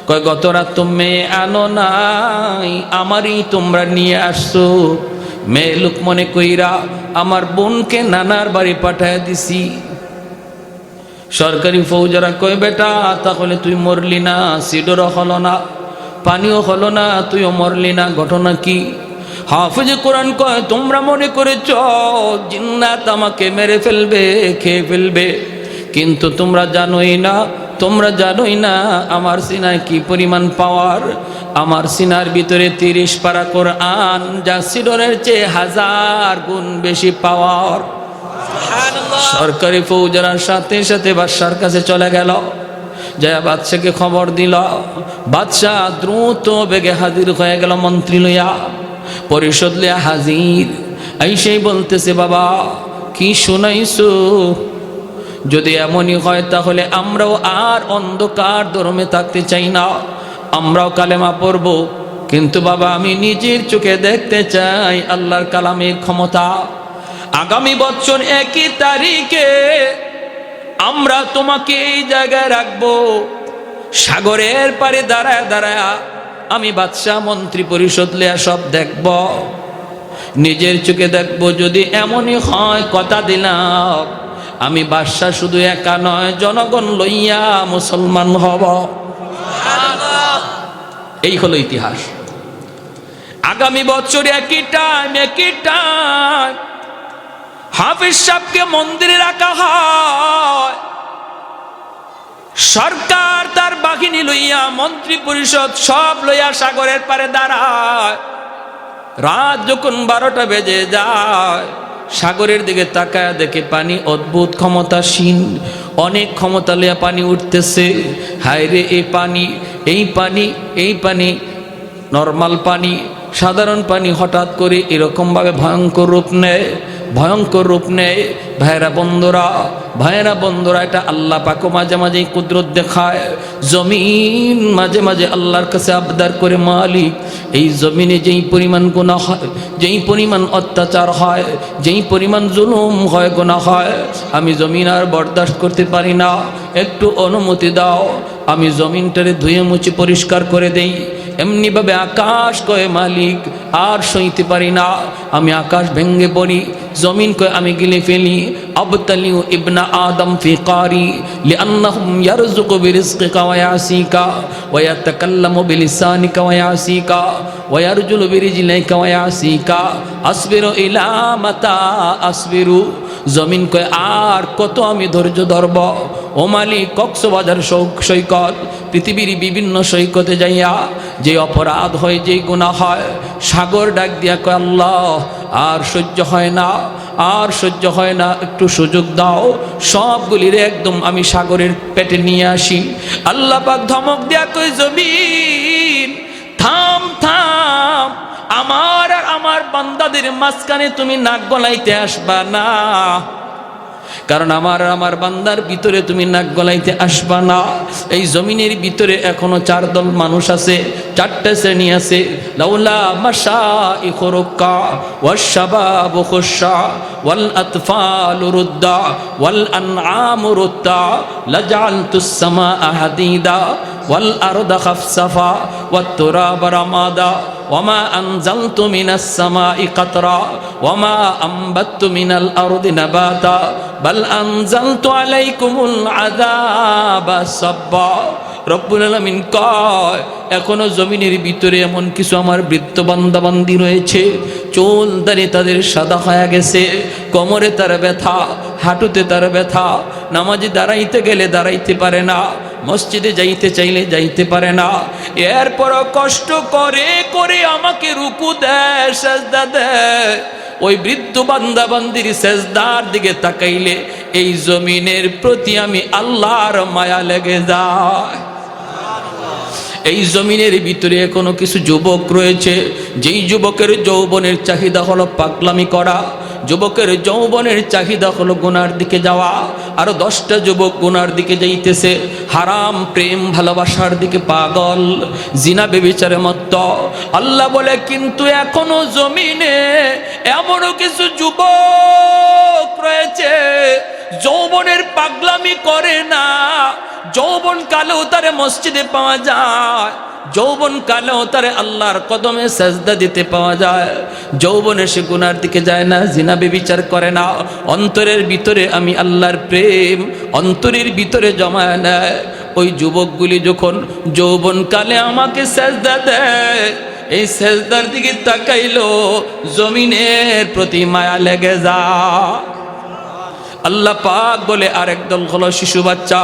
কয় গত রাত তো মেয়ে আনো নাই, আমারই তোমরা নিয়ে আসছো। মেয়ে লোক মনে কইরা আমার বোনকে নানার বাড়ি পাঠায় দিছি। সরকারি ফৌজরা কই, বেটা তাহলে তুই মরলি না, সিডরও হলো না, পানিও হলো না, তুইও মরলি না, ঘটনা কি? হাফেজ কোরআন কয়, তোমরা মনে করেছ জিন্নাত আমাকে মেরে ফেলবে, খেয়ে ফেলবে, কিন্তু তোমরা জানোই না, তোমরা জানোই না আমার সিনায় কি পরিমাণ পাওয়ার। আমার সিনার ভিতরে 30 পারা কোরআন, যা সিডরের চেয়ে 1000 গুণ বেশি পাওয়ার। সরকারি ফৌজরার সাথে সাথে বাদশার কাছে চলে গেল, যা বাদশাকে খবর দিল। বাদশাহ দ্রুত বেগে হাজির হয়ে গেল, মন্ত্রী লইয়া, পরিষদ লইয়া হাজির। এই সেই বলতেছে, বাবা কি শুনাইছো? যদি এমনই হয় তাহলে আমরাও আর অন্ধকার ধর্মে থাকতে চাই না, আমরাও কালেমা পড়ব, কিন্তু বাবা আমি নিজের চোখে দেখতে চাই আল্লাহর কালামের ক্ষমতা। আগামী বছর 1 তারিখে আমরা তোমাকে এই জায়গায় রাখবো, সাগরের পারে দাঁড়ায় দাঁড়ায় আমি বাদশাহ মন্ত্রী পরিষদ লিয়া সব দেখব, নিজের চোখে দেখব। যদি এমনই হয় কথা দিলাম আমি বাদশাহ শুধু একা নয়, জনগণ লইয়া মুসলমান হব। এই হলো ইতিহাস। আগামী বছর একই টাইম হাফিজ সাহেবকে মন্দিরে রাখা হয়। সরকার তার বাহিনী লইয়া, মন্ত্রী পরিষদ সব লইয়া সাগরের পারে দাঁড়ায়। রাত যখন 12টা বেজে যায়, সাগরের দিকে তাকায় দেখে পানি অদ্ভুত ক্ষমতাসীন, অনেক ক্ষমতা লইয়া পানি উঠতেছে। হায় রে, এই পানি নর্মাল পানি, সাধারণ পানি হঠাৎ করে এরকম ভাবে ভয়ঙ্কর রূপ নেয়। ভাইরা বন্ধুরা, এটা আল্লাহ পাকও মাঝে মাঝে কুদরত দেখায়। জমিন মাঝে মাঝে আল্লাহর কাছে আবদার করে, মালিক এই জমিনে যেই পরিমাণ গুনাহ হয়, যেই পরিমাণ অত্যাচার হয়, যেই পরিমাণ জুলুম হয়, গুনাহ হয়, আমি জমিন আর বরদাস্ত করতে পারি না, একটু অনুমতি দাও, আমি জমিনটারে ধুয়ে মুছে পরিষ্কার করে দেই। এমনি ভাবে আকাশ কয়, মালিক আর সইতে পারি না, আমি আকাশ ভেঙ্গে পড়ি। জমিন কয়, আমি গিলে ফেলি। আবতালিউ ইবনা আদম ফি কারি লিআন্নাহুম ইয়ারযুকু বিরিজকিকা ওয়া ইয়াসিকা ওয়া ইয়াতাকাল্লামু বিলিসানিকা ওয়া ইয়াসিকা ওয়া ইয়ারজুলু বিরিজলিকা ওয়া ইয়াসিকা আসবিরু ইলা মাতা আসবিরু। জমিন কয়, আর কত আমি ধৈর্য ধরব? ওমালি কক্সবাজার সৈকত পৃথিবীর বিভিন্ন সৈকতে যাইয়া যে অপরাধ হয়, যে গুনাহ হয়, সাগর ডাক দিয়া কয় আল্লাহ আর সহ্য হয় না, আর সহ্য হয় না, একটু সুযোগ দাও, সবগুলিরে একদম আমি সাগরের পেটে নিয়ে আসি। আল্লাহ পাক ধমক দিয়া কয় জমিন থাম থাম, আমার আর আমার বান্দাদের মাঝখানে তুমি নাক গলাইতে আসবা না, কারণ আমার আর আমার বান্দার ভিতরে তুমি নাক গলাইতে আসবা না। এই জমিনের ভিতরে এখনো 4 দল মানুষ আছে, 4টা শ্রেণী আছে। লাউলা মাশাইখু রুক্কা ওয়াশ-শাবাবু খুশা ওয়াল আতফালু রুদ্দা ওয়াল আনআমু রুদ্দা লাজআলতুস সামাআ হাদিদা ওয়াল আরদা খাফসাফা ওয়াত তুরাবা রামাদা ওয়ামা আনজালতু মিনাস সামাই কাতরা ওয়ামা আনবাততু মিনাল আরদি নাবাতা বাল আনজালতু আলাইকুমুল আযাবা সাব্বা। রব্বুল আলামিন কয় এখনো জমিনের ভিতরে এমন কিছু আমার বৃদ্ধ বান্দাবান্দি রয়েছে, চুল দাড়ি তাদের সাদা হয়ে গেছে, কোমরে তার ব্যথা, হাঁটুতে তার ব্যথা, নামাজে দাঁড়াইতে গেলে দাঁড়াইতে পারে না, মসজিদে যাইতে চাইলে যাইতে পারে না, এরপরও কষ্ট করে করে আমাকে রুকু দেয়, সেজদা দেয়। ওই বৃদ্ধ বান্দাবান্দির সেজদার দিকে তাকাইলে এই জমিনের প্রতি আমি আল্লাহর মায়া লেগে যায়। এই জমিনের ভিতরে এখনো কিছু যুবক রয়েছে, যেই যুবকের যৌবনের চাহিদা হলো পাগলামি করা, যুবকের যৌবনের চাহিদা হলো গুনার দিকে যাওয়া, আর 10টা যুবক গুনার দিকে যাইতেছে, হারাম প্রেম ভালোবাসার দিকে পাগল, জিনা বেবিচারে মত্ত। আল্লাহ বলে কিন্তু এখনো জমিনে এমনও কিছু যুবক রয়েছে যৌবনের পাগলামি করে না, যৌবন কালেও তারে মসজিদে পাওয়া যায়, যৌবন কালেও তারে আল্লাহর কদমে সেজদা দিতে পাওয়া যায়, যৌবনে সে গুনার দিকে যায় না, জিনা বেবিচার করে না, অন্তরের ভিতরে আমি আল্লাহর প্রেম অন্তরের ভিতরে জমায় নেয়। ওই যুবকগুলি যখন যৌবন কালে আমাকে সেজদা দেয়, এই সেজদার দিকে তাকাইলো জমিনের প্রতি মায়া লেগে যায়। আল্লাহ পাক বলে আরেক দল হলো শিশু বাচ্চা,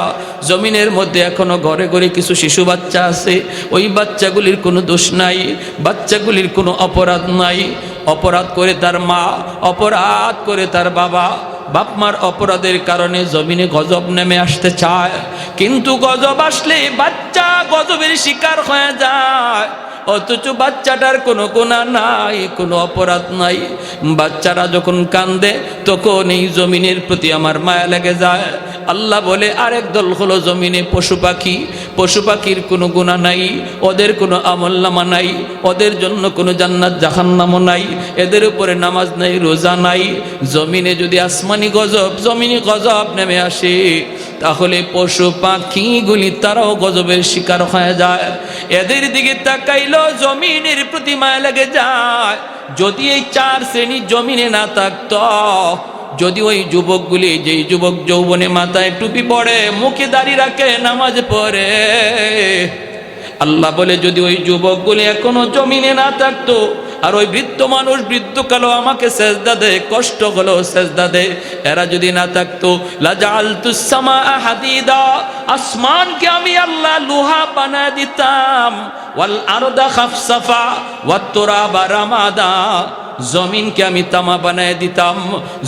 জমিনের মধ্যে এখনো ঘরে ঘরে কিছু শিশু বাচ্চা আছে, ওই বাচ্চাগুলির কোনো দোষ নাই, বাচ্চাগুলির কোনো অপরাধ নাই, অপরাধ করে তার মা, অপরাধ করে তার বাবা, বাপ মার অপরাধের কারণে জমিনে গজব নেমে আসতে চায়, কিন্তু গজব আসলে বাচ্চা গজবের শিকার হয়ে যায়, অথচ বাচ্চাটার কোনো গুনাহ নাই, কোনো অপরাধ নাই। বাচ্চারা যখন কান্দে তখন এই জমিনের প্রতি আমার মায়া লেগে যায়। আল্লাহ বলে আরেক দল হলো জমিনে পশু পাখি, পশু পাখির কোনো গুনাহ নাই, ওদের কোনো আমলনামা নাই, ওদের জন্য কোনো জান্নাত জাহান্নামও নাই, এদের উপরে নামাজ নাই, রোজা নাই। জমিনে যদি আসমানি গজব, জমিনে গজব নেমে আসে, তাহলে পশু পাখিগুলি তারাও গজবের শিকার হয়ে যায়। এদের দিকে তাকাইলো জমিনের প্রতি মায়া লেগে যায়। যদি এই 4 শ্রেণী জমিনে না থাকতো, যদি ওই যুবকগুলি, যেই যুবক যৌবনে মাথায় টুপি পড়ে, মুখে দাড়ি রাখে, নামাজ পড়ে, আল্লাহ বলে যদি ওই যুবকগুলি এখনো জমিনে না থাকতো, আর ওই বৃদ্ধ মানুষ বৃদ্ধকালেও আমাকে সেজদা দেয়, কষ্ট হলেও সেজদা দেয়, এরা যদি না থাকতো, লাজআলতুস সামাআ হাদিদা, আসমানকে আমি আল্লাহ লোহা বানায় দিতাম, ওয়াল আরদা খাফসাফা ওয়াত তুরাবা রামাদা, জমিনকে আমি তামা বানায় দিতাম,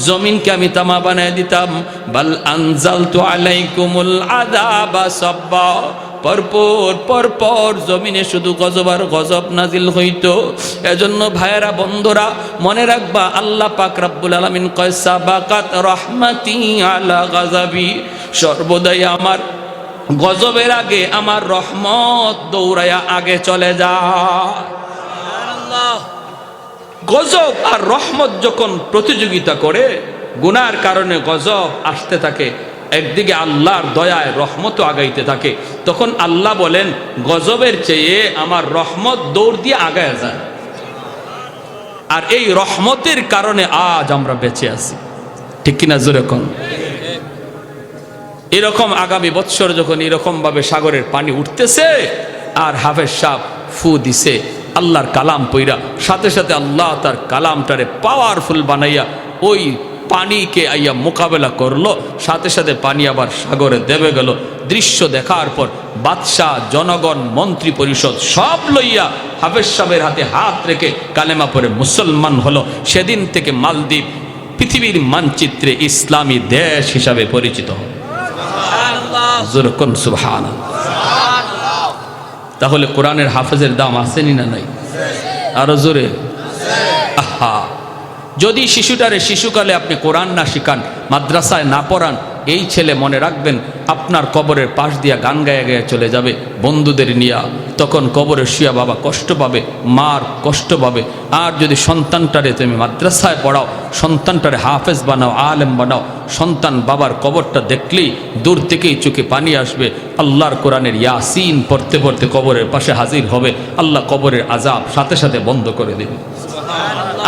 জমিনকে আমি তামা বানায় দিতাম। বাল আনজালতু আলাইকুমুল আযাবা সাব্বা, পরপর পরপর জমিনে শুধু গজব আর গজব নাজিল হইতো। এজন্য ভাইয়েরা বন্ধুরা মনে রাখবা, আল্লাহ পাক রব্বুল আলামিন কয় সাবাকাত রাহমাতি আলা গাযাবি, সর্বদাই আমার গজবের আগে আমার রহমত দৌড়ায়া আগে চলে যায়। সুবহানাল্লাহ। গজব আর রহমত যখন প্রতিযোগিতা করে, গুনার কারণে গজব আসতে থাকে, একদিকে আল্লাহর দয়ায় রহমত আগাইতে থাকে, তখন আল্লাহ বলেন গজবের চেয়ে আমার রহমত দৌড় দিয়ে আগায় যায়। আর এই রহমতের কারণে আজ আমরা বেঁচে আছি, ঠিক কিনা জোরে কোন? এরকম আগামী বৎসর যখন এরকম ভাবে সাগরের পানি উঠতেছে, আর হাফেজ সাহেব ফু দিছে আল্লাহর কালাম পইরা, সাথে সাথে আল্লাহ তার কালামটারে পাওয়ারফুল বানাইয়া ওই পানিকে আইয়া মোকাবেলা করলো, সাথে সাথে পানি আবার সাগরে দেবে গেল। দৃশ্য দেখার পর বাদশাহ, জনগণ, মন্ত্রী পরিষদ সব লইয়া হাফেজ সাহেবের হাতে হাত রেখে কালেমা পড়ে মুসলমান হলো। সেদিন থেকে মালদ্বীপ পৃথিবীর মানচিত্রে ইসলামী দেশ হিসাবে পরিচিত হল। সুবহানাল্লাহ। তাহলে কোরআনের হাফেজের দাম আসেনি না নাই? আরো জোরে। আহা, যদি শিশুটারে শিশুকালে আপনি কোরআন না শিখান, মাদ্রাসায় না পড়ান, এই ছেলে মনে রাখবেন আপনার কবরের পাশ দিয়া গান গায়ে গায়ে চলে যাবে বন্ধুদের নিয়া। তখন কবরে শুয়া বাবা কষ্ট পাবে, মার কষ্ট পাবে। আর যদি সন্তানটারে তুমি মাদ্রাসায় পড়াও, সন্তানটারে হাফেজ বানাও, আলেম বানাও, সন্তান বাবার কবরটা দেখলেই দূর থেকেই চোখে পানি আসবে। আল্লাহর কোরআনের ইয়াসিন পড়তে পড়তে কবরের পাশে হাজির হবে। আল্লাহ কবরের আযাব সাথে সাথে বন্ধ করে দেবে।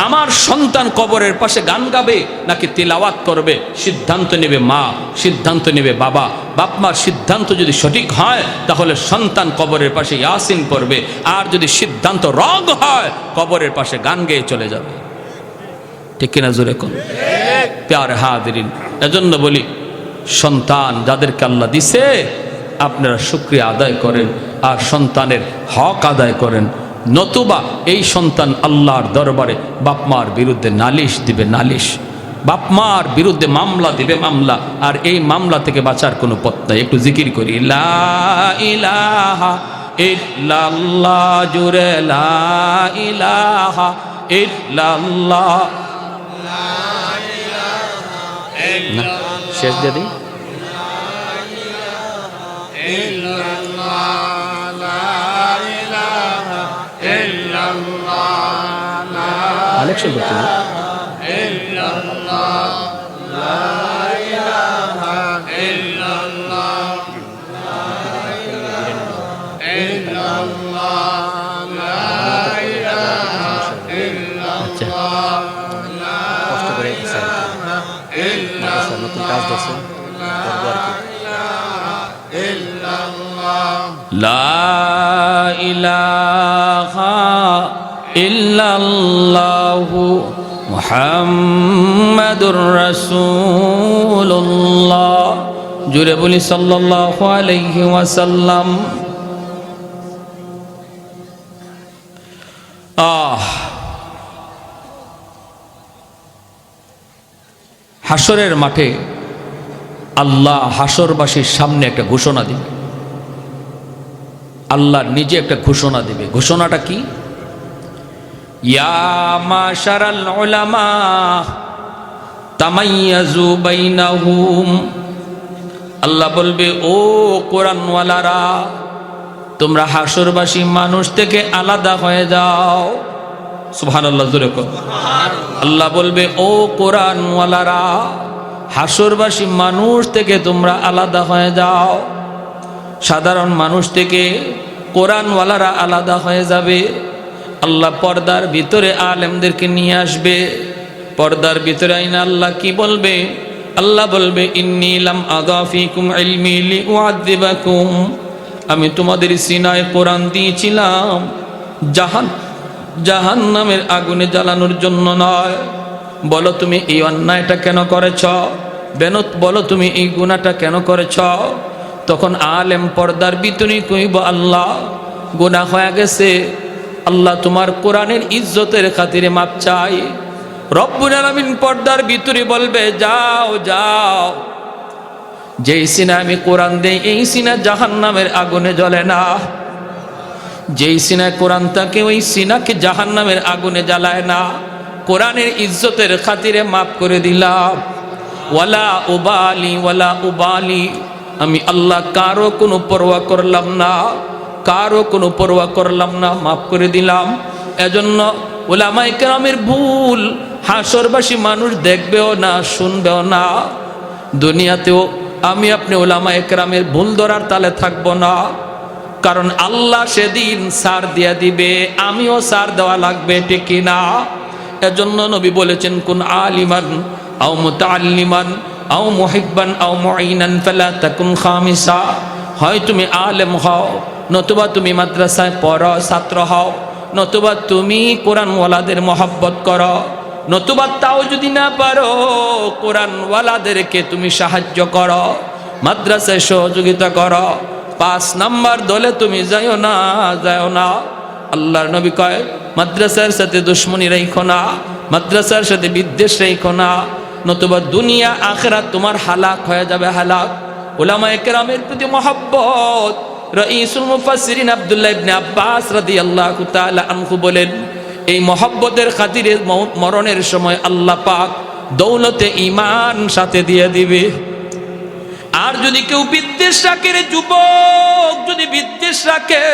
আমার সন্তান কবরের পাশে গান গাবে নাকি তিলাওয়াত করবে, সিদ্ধান্ত নেবে মা, সিদ্ধান্ত নেবে বাবা। বাপমার সিদ্ধান্ত যদি সঠিক হয় তাহলে সন্তান কবরের পাশে ইয়াসিন পড়বে, আর যদি সিদ্ধান্ত রং হয় কবরের পাশে গান গেয়ে চলে যাবে। ঠিক কিনা জোরে কোন? প্যারে হাজিরিন, এজন্য বলি সন্তান যাদেরকে আল্লাহ দিছে আপনারা শুকরিয়া আদায় করেন আর সন্তানের হক আদায় করেন। নতুবা এই সন্তান আল্লাহর দরবারে বাপমার বিরুদ্ধে নালিশ দিবে, নালিশ, বাপমার বিরুদ্ধে মামলা দিবে, মামলা। আর এই মামলা থেকে বাঁচার কোনো পথ নাই। একটু জিকির করি, লা ইলাহা ইল্লাল্লাহ, জুরে লা ইলাহা ইল্লাল্লাহ। শেষ দিদি আলেকশন করতে কষ্ট করে নতুন কাজ দিচ্ছে। লা ইলাহা ইল্লাল্লাহু মুহাম্মাদুর রাসূলুল্লাহ। জুড়ে বলি সাল্লাল্লাহু আলাইহি ওয়াসাল্লাম। হাসরের মাঠে আল্লাহ হাসরবাসীর সামনে একটা ঘোষণা দিবে। আল্লাহ নিজে একটা ঘোষণা দিবে। ঘোষণাটা কি? ইয়া মাশারাল উলামা তামাইয়াজু বাইনাহুম। আল্লাহ বলবে, ও কোরআনওয়ালারা, তোমরা হাসরবাসী মানুষ থেকে আলাদা হয়ে যাও। সুবহানাল্লাহ, জোরে কর। আল্লাহ বলবে, ও কোরআনওয়ালারা, হাসরবাসী মানুষ থেকে তোমরা আলাদা হয়ে যাও। সাধারণ মানুষ থেকে কোরআনওয়ালারা আলাদা হয়ে যাবে। আল্লাহ পর্দার ভিতরে আলেমদেরকে নিয়ে আসবে। পর্দার ভিতরে আইনা আল্লাহ কি বলবে? আল্লাহ বলবে, ইন্নী লাম আগাফিকুম ইলমি লিউআযিবাকুম। আমি তোমাদের সিনায় কোরআন দিয়েছিলাম জাহান্নামের আগুনে জ্বালানোর জন্য নয়। বলো তুমি এই অন্যায়টা কেন করেছ? বলো তুমি এই গুনাহটা কেন করেছ? তখন আলেম পর্দার ভিতরে কইব, আল্লাহ গুনাহ হয়ে গেছে, আল্লাহ তোমার কোরআনের ইজ্জতের খাতিরে মাপ চাই। রব্বুল আলামিন পর্দার ভিতরে বলবে, যাও যাও, যেই সিনা আমি কোরআন দেই এই সিনা জাহান্নামের আগুনে জ্বলে না। যেই সিনায় কোরআন থাকে ওই সিনাকে জাহান্নামের আগুনে জ্বালায় না। কোরআনের ইজ্জতের খাতিরে মাফ করে দিলাম। ওয়ালা উবালি ওয়ালা উবালি, আমি আল্লাহ কারো কোনো পরোয়া করলাম না, কারো কোনো পরোয়া করলাম না, মাফ করে দিলাম। এজন্য উলামায়ে কেরামের ভুল হাসরবাসী মানুষ দেখবেও না, শুনবেও না। দুনিয়াতেও আমি আপনি উলামায়ে কেরামের ভুল ধরার তালে থাকবো না, কারণ আল্লাহ সেদিন সার দিয়া দিবে, আমিও সার দেওয়া লাগবে, ঠিক না? এজন্য নবী বলেছেন, কুন আলিমান আও মুতাআল্লিমান আও মুহিব্বান আও মুঈনান ফালা তাকুন খামিসা। হয় তুমি আলেম হও, নতুবা তুমি মাদ্রাসায় পড়ো, ছাত্র হও, নতুবা তুমি কোরআনওয়ালাদের মহব্বত করো। নতুবা তাও যদি না পারো কোরআনওয়ালাদেরকে তুমি সাহায্য করো, মাদ্রাসায় সহযোগিতা করো। 5 নাম্বার দলে তুমি যাও না। আল্লাহর নবী কয় মাদ্রাসার সাথে দুশ্মনী রাখো না, মাদ্রাসার সাথে বিদ্বেষ রাখো না, নতুবা দুনিয়া আখিরাত তোমার হালাক হয়ে যাবে, হালাক। উলামায়ে কেরামের প্রতি মহব্বত। রাইসুল মুফাসসিরিন আব্দুল্লাহ ইবনে আব্বাস রাদিয়াল্লাহু তাআলা আনহু বলেন, এই মহব্বতের খাতিরে মরণের সময় আল্লাহ পাক দৌলতে ঈমান সাথে দিয়ে দিবে। আর যদি কেউ বিদ্বেষ রাখে, রে যুবক, যদি বিদ্বেষ রাখে,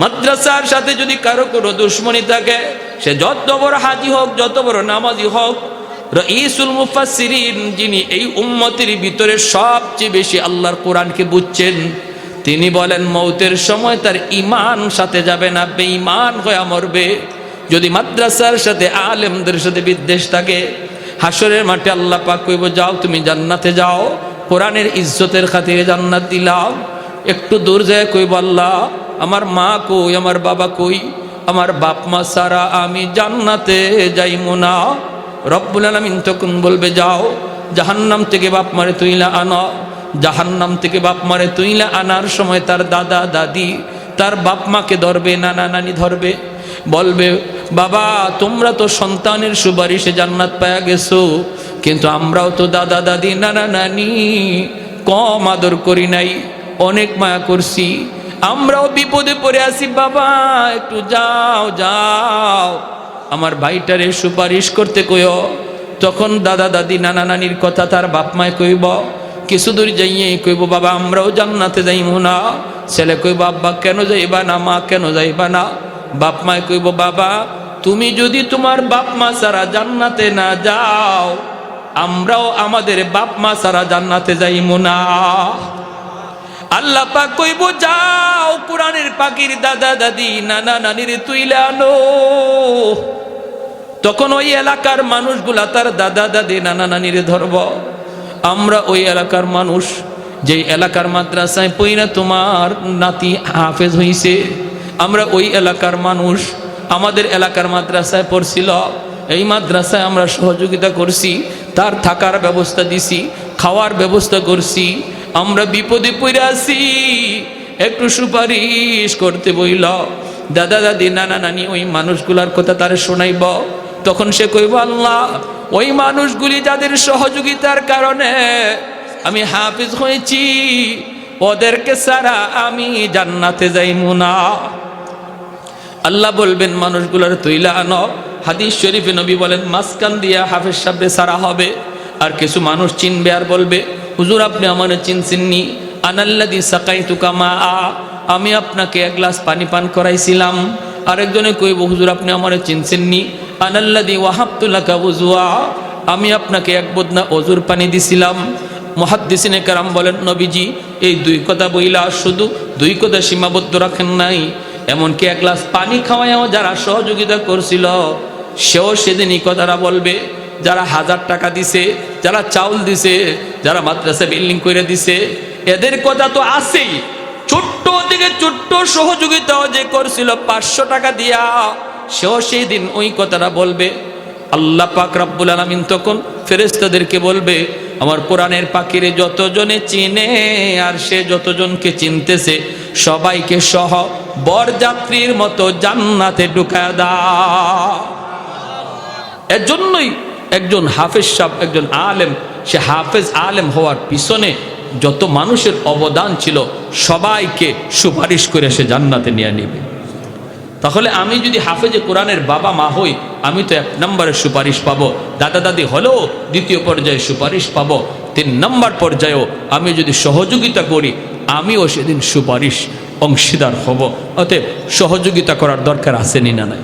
মাদ্রাসার সাথে যদি কারো কোনো দুশ্মনী থাকে, সে যত বড় হাজি হোক, যত বড় নামাজি হোক, রাইসুল মুফাসসিরিন যিনি এই উম্মতের ভিতরে সবচেয়ে বেশি আল্লাহর কোরআনকে বুঝছেন, তিনি বলেন মৌতের সময় তার ঈমান সাথে যাবে না, বেঈমান হয়ে মরবে। যদি মাদ্রাসার সাথে আলেমদের সাথে বিদ্বেষ থাকে, হাসরের মাঠে আল্লাহ পাক কইব যাও তুমি জান্নাতে যাও, কোরআনের ইজ্জতের খাতিরে জান্নাত দিলাম। একটু দূর যায় কইব আল্লাহ আমার মা কই, আমার বাবা কই, আমার বাপ মা সারা আমি জান্নাতে যাইমু না। রব্বুল আলামিন তখন বলবে যাও জাহান্নাম থেকে বাপ মারে তুইলা আনো। জাহান্নাম থেকে বাপ মারে তুইলা আনার সময় তার দাদা দাদি তার বাপ মাকে ধরবে, নানা নানি ধরবে, বলবে বাবা তোমরা তো সন্তানের সুপারিশে জান্নাত পায়া গেছো, কিন্তু আমরাও তো দাদা দাদি নানা নানি কম আদর করি নাই, অনেক মায়া করছি, আমরাও বিপদে পড়ে আছি, বাবা একটু যাও যাও আমার ভাইটারে সুপারিশ করতে কইও। তখন দাদা দাদি নানা নানির কথা তার বাপ মায় কইব, কিছু দূর যাইয়ে কইব বাবা আমরাও জান্নাতে যাইমু না। ছেলে কইব আব্বা কেন যাইবা না, মা কেন যাইবা না? বাপ মায় কইব বাবা তুমি যদি তোমার বাপ মা ছাড়া জান্নাতে না যাও, আমরাও আমাদের বাপ মা ছাড়া জান্নাতে যাইমু না। আল্লাহ পাক কইব যাও কোরআনের পাখির দাদা দাদি নানা নানির তুইলা আনো। তখন ওই এলাকার মানুষগুলা তার দাদা দাদি নানা নানিরে ধরব। আমরা ওই এলাকার মানুষ, যেই এলাকার মাদ্রাসায় পইরা তোমার নাতি হাফেজ হইছে, আমরা ওই এলাকার মানুষ, আমাদের এলাকার মাদ্রাসায় পড়ছিল, এই মাদ্রাসায় আমরা সহযোগিতা করছি, তার থাকার ব্যবস্থা দিছি, খাওয়ার ব্যবস্থা করছি, আমরা বিপদে পড়ে আছি, একটু সুপারিশ করতে বইল। দাদা দাদি নানা নানি ওই মানুষগুলার কথা তার শোনাইব। তখন সে কইব আল্লাহ ওই মানুষগুলি যাদের সহযোগিতার কারণে আমি হাফেজ হয়েছি, ওদেরকে ছাড়া আমি জান্নাতে যাইমু না। আল্লাহ বলবেন মানুষগুলোর তুইলা আনো। হাদিস শরীফে নবী বলেন মাঝখান দিয়া হাফেজ সাহেবরে ছাড়া হবে, আর কিছু মানুষ চিনবে আর বলবে হুজুর আপনি আমার চিনছেননি, আনাল্লাযী সাকাইতুকা মা, আমি আপনাকে এক গ্লাস পানি পান করাইছিলাম। আরেকজনে কইব হুজুর আপনি আমার চিনছেননি, আনাল্লাযী ওয়াহাবতু লাকা ওযুআ, আমি আপনাকে এক বদনা অজুর পানি দিছিলাম। মুহাদ্দিসিনে কেরাম বলেন নবীজি এই দুই কথা বইলা শুধু দুই কথা সীমাবদ্ধ রাখেন নাই, এমনকি এক গ্লাস পানি খাওয়ায়ও যারা সহযোগিতা করছিল সেও সেদিন এই কথাটা বলবে। যারা 1000 টাকা দিছে, যারা চাউল দিছে, যারা মাদ্রাসা বিল্ডিং করে দিছে, এদের কথা তো আছেই। ছোট্ট থেকে ছোট্ট সহযোগিতাও যে করছিল 500 টাকা দিয়া, সেও সেই দিন ওই কথাটা বলবে। আল্লাহ পাক রব্বুল আলামিন তখন ফেরেশতাদেরকে বলবে আমার কোরআনের পাখিরে যতজনে চিনে আর সে যতজনকে চিনতেছে সবাইকে সহ বরযাত্রীর মতো জান্নাতে ঢুকায়া দাও। এর জন্যই একজন হাফেজ সাহেব, একজন আলেম, সে হাফেজ আলেম হওয়ার পিছনে যত মানুষের অবদান ছিল সবাইকে সুপারিশ করে সে জান্নাতে নিয়ে নেবে। তাহলে আমি যদি হাফেজে কোরআনের বাবা মা হই, আমি তো 1 নম্বরে সুপারিশ পাবো, দাদা দাদি হলেও 2য় পর্যায়ে সুপারিশ পাবো, 3 নম্বর পর্যায়েও আমি যদি সহযোগিতা করি আমিও সেদিন সুপারিশ অংশীদার হব। অতএব সহযোগিতা করার দরকার আসেনি না নাই?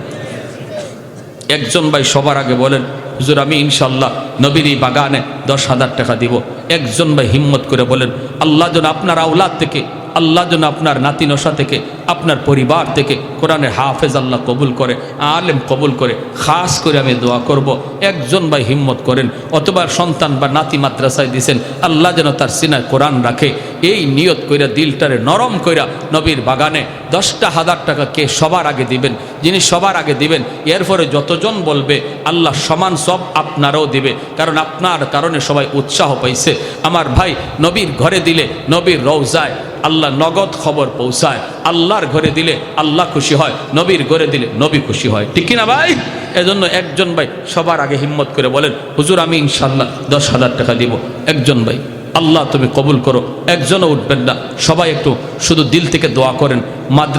একজন ভাই সবার আগে বলেন হুজুর আমি ইনশাল্লাহ নবীর এই বাগানে 10,000 টাকা দিব। একজন ভাই হিম্মত করে বলেন আল্লাহ যেন আপনার আওলাদ থেকে আল্লাহ যেন আপনার নাতি নশা থেকে, আপনার পরিবার থেকে কোরআনের হাফেজ আল্লাহ কবুল করে, আলেম কবুল করে। খাস করে আমি দোয়া করব, একজন ভাই হিম্মত করেন, অথবা সন্তান বা নাতি মাদ্রাসায় দিছেন, আল্লাহ যেন তার সিনায় কোরআন রাখে। এই নিয়ত কইরা দিলটারে নরম কইরা নবীর বাগানে 10,000 টাকা কে সবার আগে দিবেন, যিনি সবার আগে দিবেন এরপরে যতজন বলবে আল্লাহ সমান সব আপনারাও দিবে, কারণ আপনার কারণে সবাই উৎসাহ পাইছে। আমার ভাই, নবীর ঘরে দিলে নবীর রওজায় আল্লাহ নগদ খবর পৌঁছায়, আল্লাহর ঘরে দিলে আল্লাহ খুশি হয়, নবীর ঘরে দিলে নবী খুশি হয়, ঠিক কিনা ভাই? এজন্য একজন ভাই সবার আগে হিম্মত করে বলেন, হুজুর আমি ইনশাল্লাহ 10,000 টাকা দিব। একজন ভাই, আল্লাহ তুমি কবুল করো। একজনও উঠবেন না, সবাই একটু শুধু দিল থেকে দোয়া করেন। মাদ্রাসা